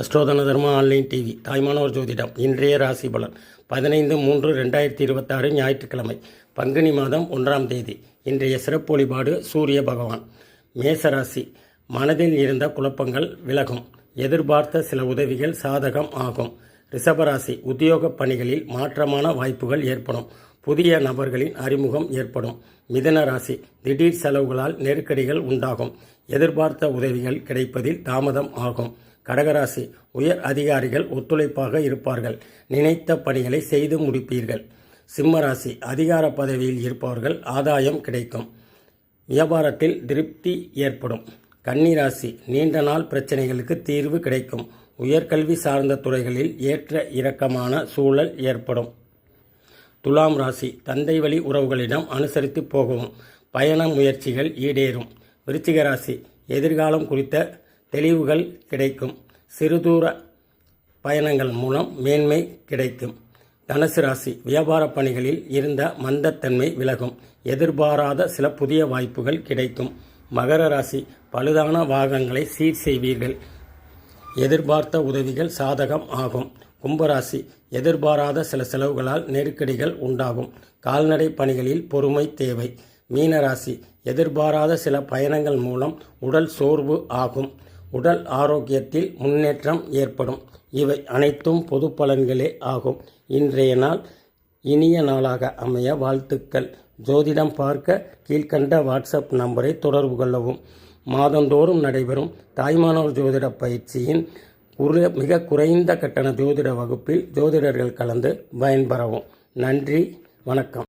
அஸ்ட்ரோதன தர்மா online TV Thayumanavar ஜோதிடம் இன்றைய ராசி பலன் 15/3/2026 ஞாயிற்றுக்கிழமை பங்குனி மாதம் 1ஆம் தேதி. இன்றைய சிறப்பு வழிபாடு சூரிய பகவான். மேசராசி, மனதில் இருந்த குழப்பங்கள் விலகும். எதிர்பார்த்த சில உதவிகள் சாதகம் ஆகும். ரிஷபராசி, உத்தியோக பணிகளில் மாற்றமான வாய்ப்புகள் ஏற்படும். புதிய நபர்களின் அறிமுகம் ஏற்படும். மிதுன ராசி, திடீர் செலவுகளால் நெருக்கடிகள் உண்டாகும். எதிர்பார்த்த உதவிகள் கிடைப்பதில் தாமதம் ஆகும். கடகராசி, உயர் அதிகாரிகள் ஒத்துழைப்பாக இருப்பார்கள். நினைத்த பணிகளை செய்து முடிப்பீர்கள். சிம்மராசி, அதிகார பதவியில் இருப்பவர்கள் ஆதாயம் கிடைக்கும். வியாபாரத்தில் திருப்தி ஏற்படும். கன்னிராசி, நீண்ட நாள் பிரச்சனைகளுக்கு தீர்வு கிடைக்கும். உயர்கல்வி சார்ந்த துறைகளில் ஏற்ற இறக்கமான சூழல் ஏற்படும். துலாம் ராசி, தந்தை வழி உறவுகளிடம் அனுசரித்து போகவும். பயண முயற்சிகள் ஈடேறும். விருச்சிக ராசி, எதிர்காலம் குறித்த தெளிவுகள் கிடைக்கும். சிறுதூர பயணங்கள் மூலம் மேன்மை கிடைக்கும். தனுசு ராசி, வியாபார பணிகளில் இருந்த மந்தத்தன்மை விலகும். எதிர்பாராத சில புதிய வாய்ப்புகள் கிடைக்கும். மகர ராசி, பழுதான வாகனங்களை சீர் செய்வீர்கள். எதிர்பார்த்த உதவிகள் சாதகம் ஆகும். கும்பராசி, எதிர்பாராத சில செலவுகளால் நெருக்கடிகள் உண்டாகும். கால்நடை பணிகளில் பொறுமை தேவை. மீனராசி, எதிர்பாராத சில பயணங்கள் மூலம் உடல் சோர்வு ஆகும். உடல் ஆரோக்கியத்தில் முன்னேற்றம் ஏற்படும். இவை அனைத்தும் பொது பலன்களே ஆகும். இன்றைய நாள் இனிய நாளாக அமைய வாழ்த்துக்கள். ஜோதிடம் பார்க்க கீழ்கண்ட வாட்ஸ்அப் நம்பரை தொடர்பு கொள்ளவும். மாதந்தோறும் நடைபெறும் தாய்மானவர் ஜோதிட பயிற்சியின் மிக குறைந்த கட்டண ஜோதிட வகுப்பில் ஜோதிடர்கள் கலந்து பயன்பெறவும். நன்றி, வணக்கம்.